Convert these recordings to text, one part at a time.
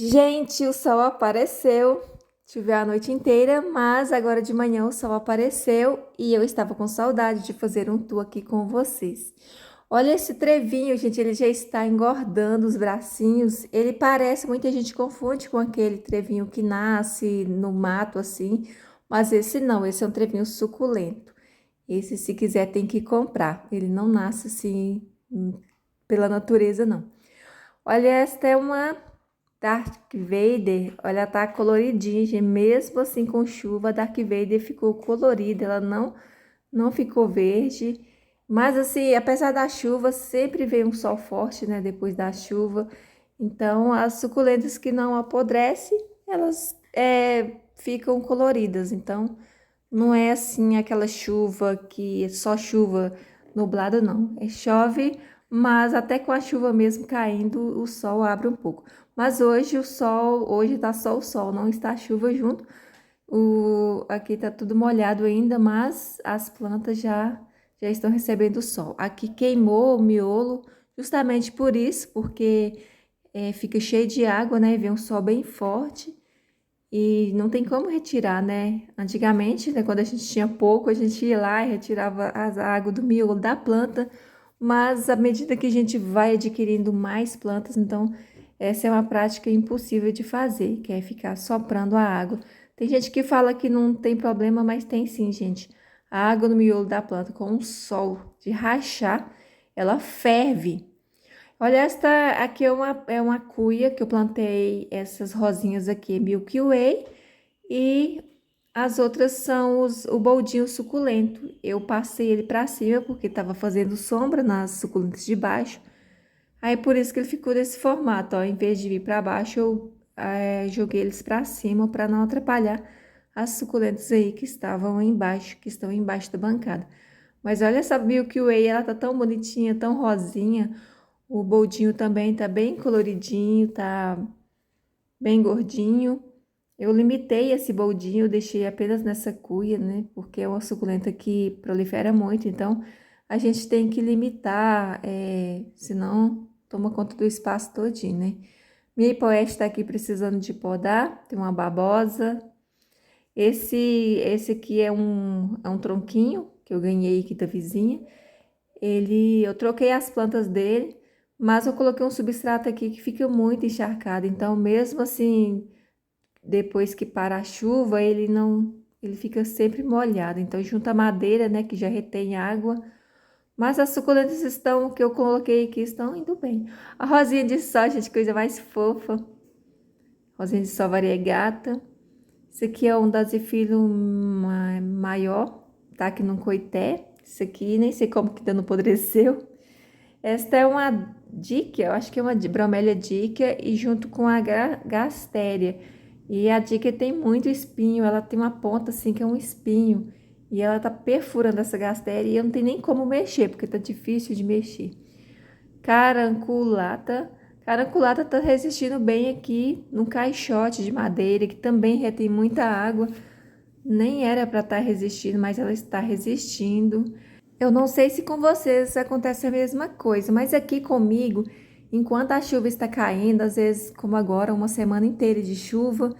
Gente, o sol apareceu. Choveu a noite inteira, mas agora de manhã o sol apareceu e eu estava com saudade de fazer um tour aqui com vocês. Olha esse trevinho, gente, ele já está engordando os bracinhos. Ele parece, muita gente confunde com aquele trevinho que nasce no mato assim, mas esse não, esse é um trevinho suculento. Esse, se quiser, tem que comprar. Ele não nasce assim pela natureza, não. Olha, esta é uma Darth Vader, olha, tá coloridinha, gente. Mesmo assim com chuva, a Darth Vader ficou colorida, ela não ficou verde. Mas assim, apesar da chuva, sempre vem um sol forte, né, depois da chuva. Então, as suculentas que não apodrecem, elas ficam coloridas. Então, não é assim aquela chuva que é só chuva nublada, não. É chove, mas até com a chuva mesmo caindo, o sol abre um pouco. Mas hoje hoje tá só o sol, não está a chuva junto. Aqui tá tudo molhado ainda, mas as plantas já estão recebendo sol. Aqui queimou o miolo, justamente por isso, porque fica cheio de água, né? Vem um sol bem forte. E não tem como retirar, né? Antigamente, né, quando a gente tinha pouco, a gente ia lá e retirava a água do miolo da planta, mas à medida que a gente vai adquirindo mais plantas, então essa é uma prática impossível de fazer, que é ficar soprando a água. Tem gente que fala que não tem problema, mas tem sim, gente. A água no miolo da planta com o sol de rachar, ela ferve. Olha, esta aqui é uma cuia que eu plantei, essas rosinhas aqui, Milky Way, e as outras são o boldinho suculento. Eu passei ele para cima porque estava fazendo sombra nas suculentas de baixo. Aí por isso que ele ficou desse formato, ó. Em vez de vir para baixo, eu joguei eles para cima para não atrapalhar as suculentas aí que estavam embaixo, que estão embaixo da bancada. Mas olha essa Milky Way, ela tá tão bonitinha, tão rosinha. O boldinho também tá bem coloridinho, tá bem gordinho. Eu limitei esse boldinho, deixei apenas nessa cuia, né? Porque é uma suculenta que prolifera muito, então a gente tem que limitar, senão toma conta do espaço todinho, né? Minha hipoeste tá aqui precisando de podar, tem uma babosa. Esse aqui é um tronquinho que eu ganhei aqui da vizinha. Eu troquei as plantas dele, mas eu coloquei um substrato aqui que fica muito encharcado. Então, mesmo assim, depois que para a chuva, ele fica sempre molhado. Então, junta a madeira, né, que já retém água. Mas as suculentas que eu coloquei aqui estão indo bem. A rosinha de sol, gente, coisa mais fofa. Rosinha de sol variegata. Esse aqui é um dasifilo maior, tá? Que não coité. Esse aqui, nem sei como que ainda não apodreceu. Esta é uma díquia, eu acho que é uma bromélia díquia e junto com a gastéria. E a díquia tem muito espinho, ela tem uma ponta assim que é um espinho. E ela tá perfurando essa gastéria e eu não tenho nem como mexer, porque tá difícil de mexer. Caranculata. Caranculata tá resistindo bem aqui no caixote de madeira, que também retém muita água. Nem era para estar resistindo, mas ela está resistindo. Eu não sei se com vocês acontece a mesma coisa, mas aqui comigo, enquanto a chuva está caindo, às vezes, como agora, uma semana inteira de chuva,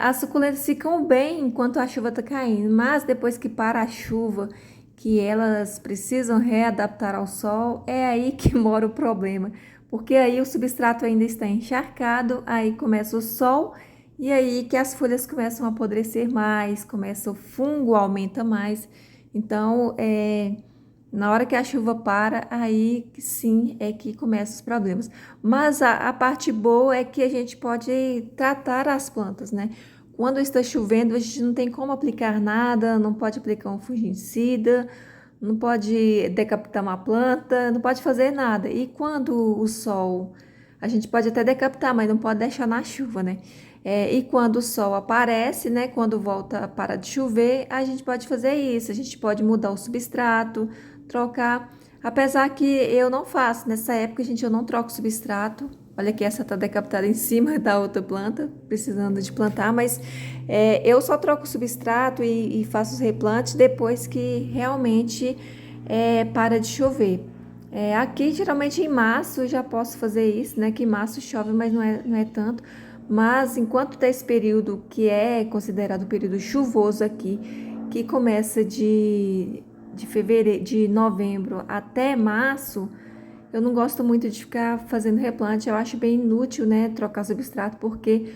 as suculentas ficam bem enquanto a chuva está caindo, mas depois que para a chuva, que elas precisam readaptar ao sol, é aí que mora o problema, porque aí o substrato ainda está encharcado, aí começa o sol e aí que as folhas começam a apodrecer mais, começa o fungo aumenta mais. Então, na hora que a chuva para, aí sim é que começam os problemas. Mas a parte boa é que a gente pode tratar as plantas, né? Quando está chovendo, a gente não tem como aplicar nada, não pode aplicar um fungicida, não pode decapitar uma planta, não pode fazer nada. E quando o sol, a gente pode até decapitar, mas não pode deixar na chuva, né? E quando o sol aparece, né? Quando volta para de chover, a gente pode fazer isso. A gente pode mudar o substrato, trocar. Apesar que eu não faço. Nessa época, gente, eu não troco substrato. Olha que essa tá decapitada em cima da outra planta, precisando de plantar, mas eu só troco o substrato e faço os replantes depois que realmente para de chover. Aqui, geralmente em março, eu já posso fazer isso, né? Que em março chove, mas não é tanto. Mas enquanto tá esse período que é considerado um período chuvoso aqui, que começa de fevereiro, de novembro até março, eu não gosto muito de ficar fazendo replante. Eu acho bem inútil, né? Trocar substrato, porque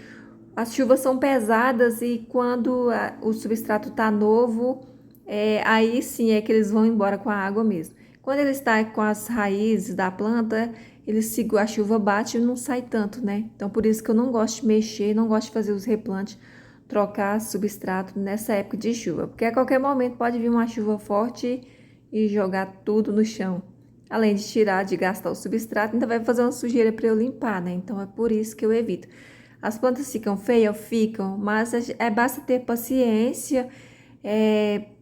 as chuvas são pesadas e quando o substrato tá novo, aí sim é que eles vão embora com a água mesmo. Quando ele está com as raízes da planta, a chuva bate e não sai tanto, né? Então por isso que eu não gosto de mexer, não gosto de fazer os replantes, trocar substrato nessa época de chuva, porque a qualquer momento pode vir uma chuva forte e jogar tudo no chão. Além de tirar, de gastar o substrato, ainda vai fazer uma sujeira para eu limpar, né? Então é por isso que eu evito. As plantas ficam feias? Ficam, mas basta ter paciência,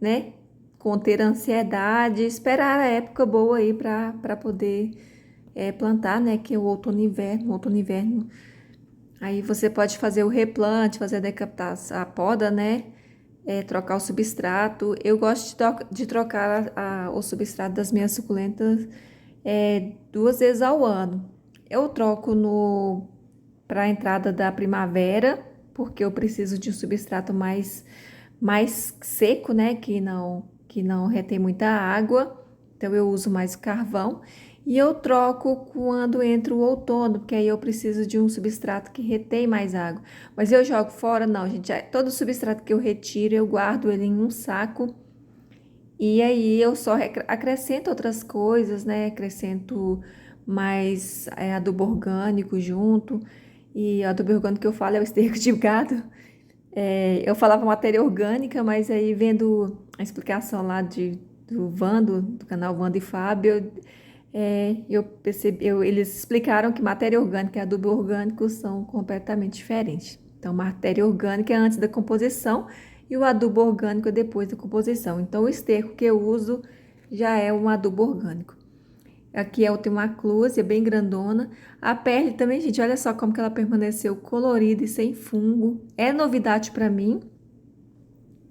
né? Conter a ansiedade, esperar a época boa aí para poder plantar, né? Que é o outono e inverno. Outono e inverno. Aí você pode fazer o replante, fazer a decapitação, a poda, né? Trocar o substrato. Eu gosto de trocar o substrato das minhas suculentas 2 vezes ao ano. Eu troco no para a entrada da primavera, porque eu preciso de um substrato mais seco, né? Que não retém muita água. Então eu uso mais carvão. E eu troco quando entra o outono, porque aí eu preciso de um substrato que retém mais água. Mas eu jogo fora? Não, gente. Todo substrato que eu retiro, eu guardo ele em um saco. E aí eu só acrescento outras coisas, né? Acrescento mais adubo orgânico junto. E o adubo orgânico que eu falo é o esterco de gado. Eu falava matéria orgânica, mas aí vendo a explicação lá do Vando, do canal Vando e Fábio, eu percebi, eles explicaram que matéria orgânica e adubo orgânico são completamente diferentes. Então, matéria orgânica é antes da composição e o adubo orgânico é depois da composição. Então, o esterco que eu uso já é um adubo orgânico. Aqui eu tenho uma clúzia bem grandona. A pele também, gente, olha só como que ela permaneceu colorida e sem fungo. É novidade para mim,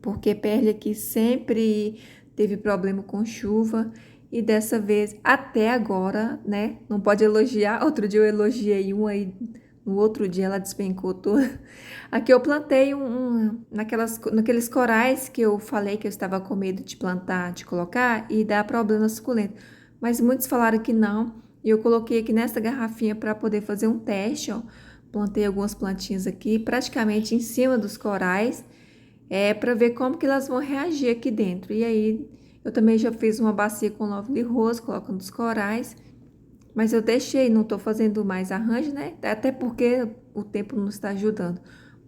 porque pele aqui sempre teve problema com chuva. E dessa vez, até agora, né? Não pode elogiar. Outro dia eu elogiei um aí, no outro dia ela despencou toda. Aqui eu plantei naqueles corais que eu falei que eu estava com medo de plantar, de colocar e dar problema suculento. Mas muitos falaram que não. E eu coloquei aqui nessa garrafinha para poder fazer um teste, ó. Plantei algumas plantinhas aqui, praticamente em cima dos corais, para ver como que elas vão reagir aqui dentro. E aí eu também já fiz uma bacia com lovely rose, colocando os corais. Mas eu deixei, não estou fazendo mais arranjo, né? Até porque o tempo não está ajudando.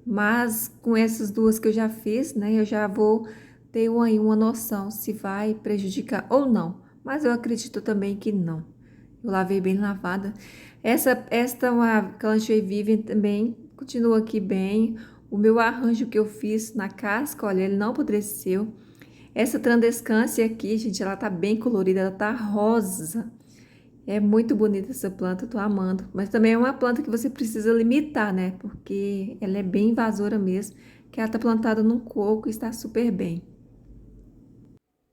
Mas com essas duas que eu já fiz, né? Eu já vou ter aí uma noção se vai prejudicar ou não. Mas eu acredito também que não. Eu lavei bem lavada. Esta uma Calangea Vivian também continua aqui bem. O meu arranjo que eu fiz na casca, olha, ele não apodreceu. Essa Trandescância aqui, gente, ela tá bem colorida, ela tá rosa. É muito bonita essa planta, eu tô amando. Mas também é uma planta que você precisa limitar, né? Porque ela é bem invasora mesmo, que ela tá plantada num coco e está super bem.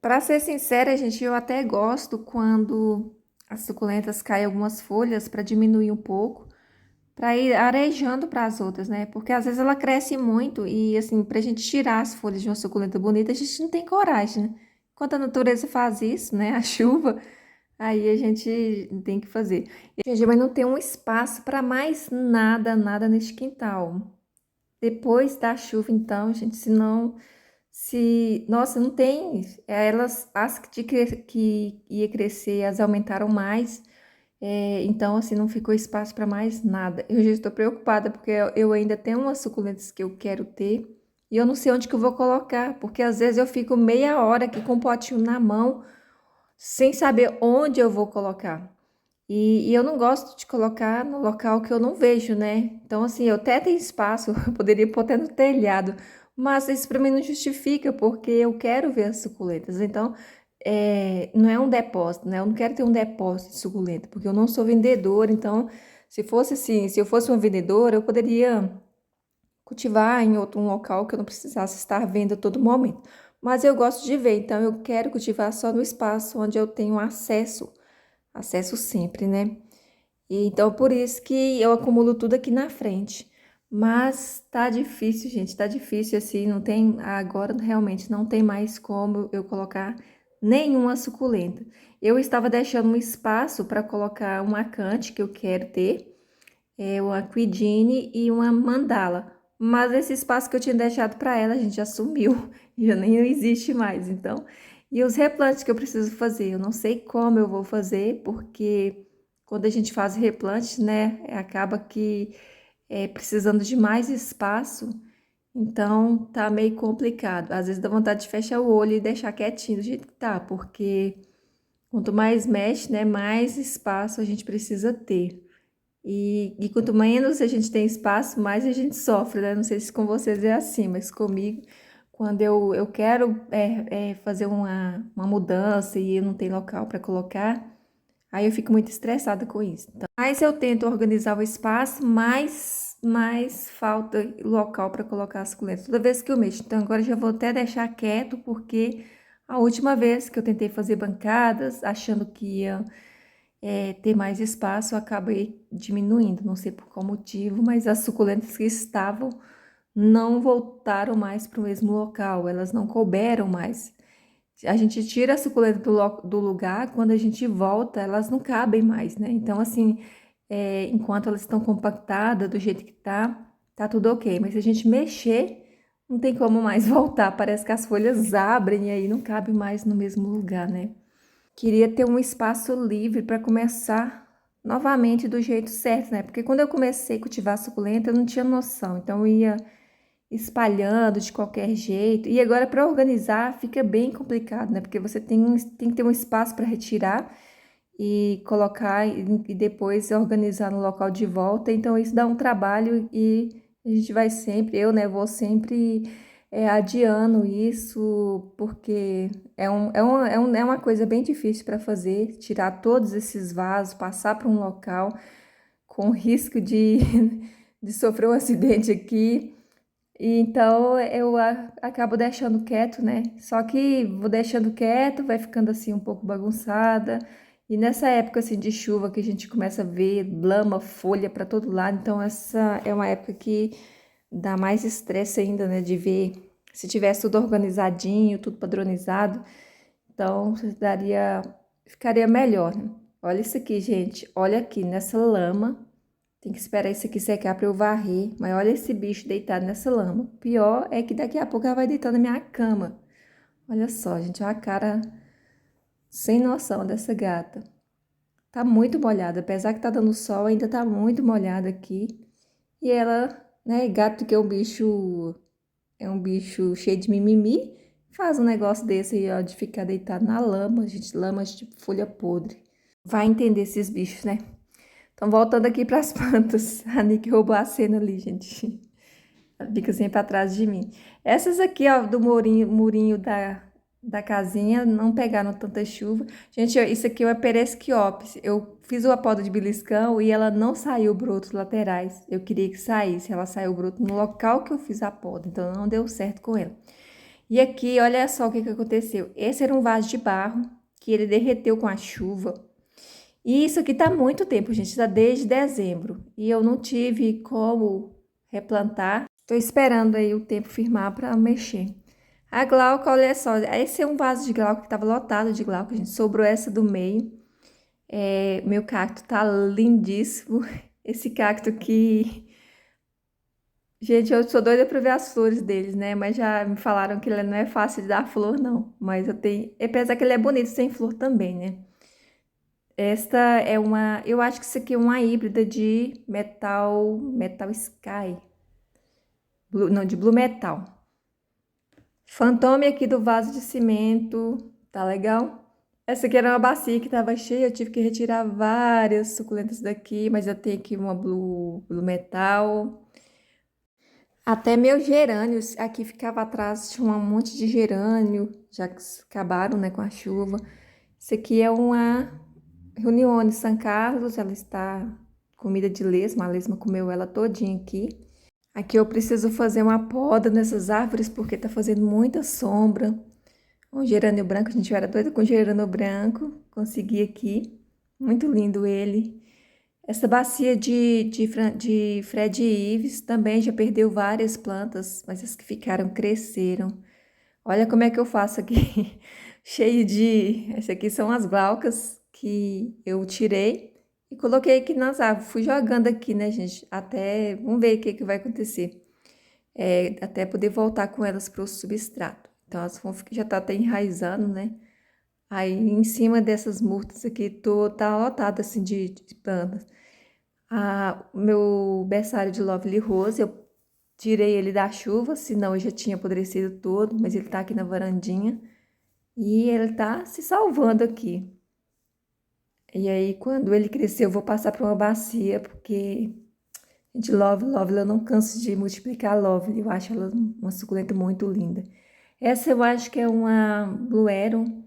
Para ser sincera, gente, eu até gosto quando as suculentas caem algumas folhas para diminuir um pouco, para ir arejando para as outras, né? Porque às vezes ela cresce muito e assim, pra gente tirar as folhas de uma suculenta bonita, a gente não tem coragem, né? Enquanto a natureza faz isso, né? A chuva, aí a gente tem que fazer. E a gente vai não ter um espaço para mais nada, nada neste quintal. Depois da chuva, então, gente, nossa, não tem, as que ia crescer, elas aumentaram mais, então, assim, não ficou espaço para mais nada. Eu já estou preocupada, porque eu ainda tenho umas suculentas que eu quero ter, e eu não sei onde que eu vou colocar, porque às vezes eu fico meia hora aqui com o potinho na mão, sem saber onde eu vou colocar. E eu não gosto de colocar no local que eu não vejo, né? Então, assim, eu até tenho espaço, eu poderia pôr até no telhado, mas isso para mim não justifica, porque eu quero ver as suculentas. Então, não é um depósito, né? Eu não quero ter um depósito de suculenta, porque eu não sou vendedora. Então, se fosse assim, se eu fosse uma vendedora, eu poderia cultivar em outro um local que eu não precisasse estar vendo a todo momento. Mas eu gosto de ver, então eu quero cultivar só no espaço onde eu tenho acesso acesso sempre, né? E então, por isso que eu acumulo tudo aqui na frente. Mas tá difícil, gente, tá difícil assim, não tem, agora realmente não tem mais como eu colocar nenhuma suculenta. Eu estava deixando um espaço para colocar uma acante que eu quero ter, uma quidine e uma mandala. Mas esse espaço que eu tinha deixado para ela, a gente já sumiu, já nem existe mais, então. E os replantes que eu preciso fazer, eu não sei como eu vou fazer, porque quando a gente faz replante, né, acaba que precisando de mais espaço, então tá meio complicado. Às vezes dá vontade de fechar o olho e deixar quietinho do jeito que tá, porque quanto mais mexe, né, mais espaço a gente precisa ter. E quanto menos a gente tem espaço, mais a gente sofre, né? Não sei se com vocês é assim, mas comigo, quando eu quero fazer uma mudança e eu não tenho local para colocar, aí eu fico muito estressada com isso. Então, mais eu tento organizar o espaço, mais falta local para colocar as suculentas. Toda vez que eu mexo. Então, agora eu já vou até deixar quieto, porque a última vez que eu tentei fazer bancadas, achando que ia ter mais espaço, eu acabei diminuindo. Não sei por qual motivo, mas as suculentas que estavam não voltaram mais para o mesmo local, elas não couberam mais. A gente tira a suculenta do lugar, quando a gente volta, elas não cabem mais, né? Então, assim, enquanto elas estão compactadas do jeito que tá tudo ok. Mas se a gente mexer, não tem como mais voltar. Parece que as folhas abrem e aí não cabe mais no mesmo lugar, né? Queria ter um espaço livre para começar novamente do jeito certo, né? Porque quando eu comecei a cultivar suculenta, eu não tinha noção. Então, eu ia espalhando de qualquer jeito. E agora, para organizar, fica bem complicado, né? Porque você tem que ter um espaço para retirar e colocar e depois organizar no local de volta. Então, isso dá um trabalho e a gente vai sempre, eu, né, vou sempre adiando isso, porque é uma coisa bem difícil para fazer, tirar todos esses vasos, passar para um local com risco de sofrer um acidente aqui. E então eu acabo deixando quieto, né? Só que vou deixando quieto, vai ficando assim um pouco bagunçada. E nessa época assim de chuva que a gente começa a ver lama, folha para todo lado, então essa é uma época que dá mais estresse ainda, né? De ver se tivesse tudo organizadinho, tudo padronizado, então ficaria melhor, né? Olha isso aqui, gente. Olha aqui nessa lama. Tem que esperar isso aqui secar para eu varrer. Mas olha esse bicho deitado nessa lama. O pior é que daqui a pouco ela vai deitar na minha cama. Olha só, gente, olha a cara sem noção dessa gata. Tá muito molhada, apesar que tá dando sol, ainda tá muito molhada aqui. E ela, né, gato que é um bicho cheio de mimimi, faz um negócio desse aí, ó, de ficar deitado na lama, gente, lama de folha podre. Vai entender esses bichos, né? Então, voltando aqui para as plantas. A Nick roubou a cena ali, gente. Ela fica sempre atrás de mim. Essas aqui, ó, do murinho da casinha, não pegaram tanta chuva. Gente, isso aqui é uma Peresquiopsis. Eu fiz a poda de beliscão e ela não saiu brotos laterais. Eu queria que saísse. Ela saiu broto no local que eu fiz a poda. Então, não deu certo com ela. E aqui, olha só o que aconteceu. Esse era um vaso de barro que ele derreteu com a chuva. E isso aqui tá há muito tempo, gente, tá desde dezembro. E eu não tive como replantar. Tô esperando aí o tempo firmar para mexer. A glauca, olha só, esse é um vaso de glauca que tava lotado de glauca, gente. Sobrou essa do meio. Meu cacto tá lindíssimo. Esse cacto aqui... Gente, eu sou doida pra ver as flores deles, né? Mas já me falaram que ele não é fácil de dar flor, não. Mas eu tenho... Apesar que ele é bonito sem flor também, né? Esta é uma, eu acho que isso aqui é uma híbrida de metal sky, não, de blue metal. Fantôme aqui do vaso de cimento, tá legal? Essa aqui era uma bacia que tava cheia, eu tive que retirar várias suculentas daqui, mas eu tenho aqui uma blue metal. Até meus gerânios, aqui ficava atrás, tinha um monte de gerânio, já que acabaram, né, com a chuva. Isso aqui é uma Reunione São Carlos, ela está comida de lesma, a lesma comeu ela todinha aqui. Aqui eu preciso fazer uma poda nessas árvores porque tá fazendo muita sombra. Um gerânio branco, a gente era doida com gerânio branco, consegui aqui. Muito lindo ele. Essa bacia de Fred Ives também já perdeu várias plantas, mas as que ficaram cresceram. Olha como é que eu faço aqui, cheio de... Essas aqui são as glaucas que eu tirei e coloquei aqui nas árvores. Fui jogando aqui, né, gente? Até... Vamos ver o que vai acontecer. Até poder voltar com elas para o substrato. Então, elas já tá até enraizando, né? Aí, em cima dessas murtas aqui, tá lotado, assim, de plantas. O meu berçário de Lovely Rose, eu tirei ele da chuva, senão eu já tinha apodrecido todo, mas ele tá aqui na varandinha. E ele tá se salvando aqui. E aí, quando ele crescer, eu vou passar para uma bacia, porque, gente, Lovely, eu não canso de multiplicar Lovely. Eu acho ela uma suculenta muito linda. Essa eu acho que é uma Blue Aeron.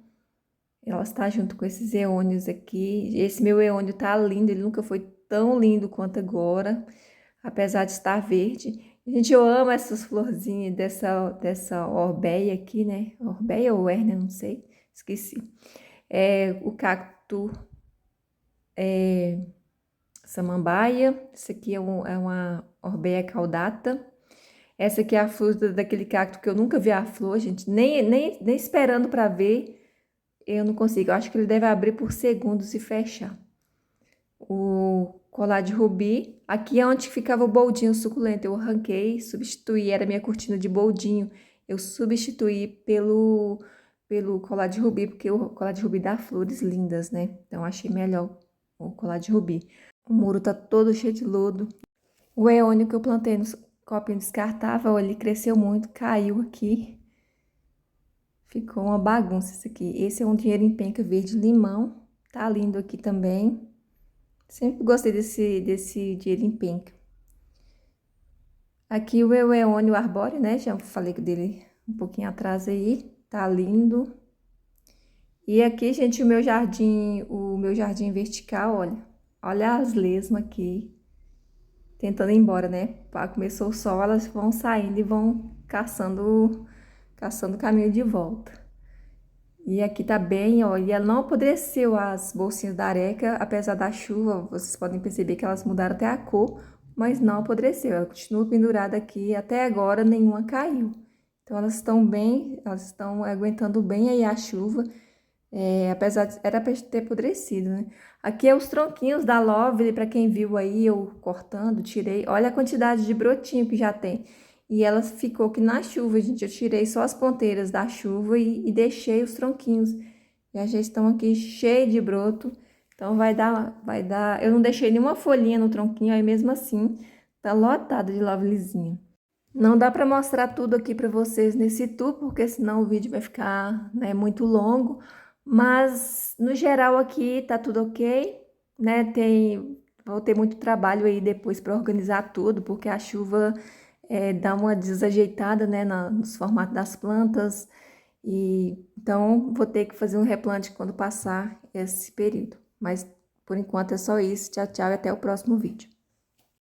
Ela está junto com esses eônios aqui. Esse meu eônio tá lindo, ele nunca foi tão lindo quanto agora, apesar de estar verde. Gente, eu amo essas florzinhas dessa orbeia aqui, né? Orbeia ou hérnia, não sei, esqueci. O cacto samambaia. Esse aqui é uma orbeia caudata. Essa aqui é a fruta daquele cacto que eu nunca vi a flor, gente. Nem esperando para ver, eu não consigo. Eu acho que ele deve abrir por segundos e fechar. O colar de rubi. Aqui é onde ficava o boldinho suculento. Eu arranquei, substituí, era minha cortina de boldinho. Eu substituí pelo colar de rubi, porque o colar de rubi dá flores lindas, né? Então, achei melhor o colar de rubi. O muro tá todo cheio de lodo. O eônio que eu plantei no copinho descartável, ele cresceu muito, caiu aqui. Ficou uma bagunça isso aqui. Esse é um dinheiro em penca verde limão. Tá lindo aqui também. Sempre gostei desse dinheiro em penca. Aqui o meu eônio arbóreo, né? Já falei dele um pouquinho atrás aí. Tá lindo. E aqui, gente, o meu jardim vertical, olha. Olha as lesmas aqui. Tentando ir embora, né? Começou o sol, elas vão saindo e vão caçando caminho de volta. E aqui tá bem, ó, e ela não apodreceu as bolsinhas da areca, apesar da chuva, vocês podem perceber que elas mudaram até a cor, mas não apodreceu, ela continua pendurada aqui, até agora nenhuma caiu. Então elas estão bem, elas estão aguentando bem aí a chuva, apesar de era para ter apodrecido, né? Aqui é os tronquinhos da Lovely, para quem viu aí eu cortando, tirei, olha a quantidade de brotinho que já tem. E ela ficou aqui na chuva, gente. Eu tirei só as ponteiras da chuva e deixei os tronquinhos. Já estão aqui cheios de broto. Então vai dar. Eu não deixei nenhuma folhinha no tronquinho, aí mesmo assim tá lotado de lovelyzinha. Não dá para mostrar tudo aqui para vocês nesse tour, porque senão o vídeo vai ficar, né, muito longo. Mas no geral aqui tá tudo ok, né? Vou ter muito trabalho aí depois para organizar tudo, porque a chuva dá uma desajeitada, né, nos formatos das plantas. E então vou ter que fazer um replante quando passar esse período. Mas por enquanto é só isso. Tchau, tchau e até o próximo vídeo.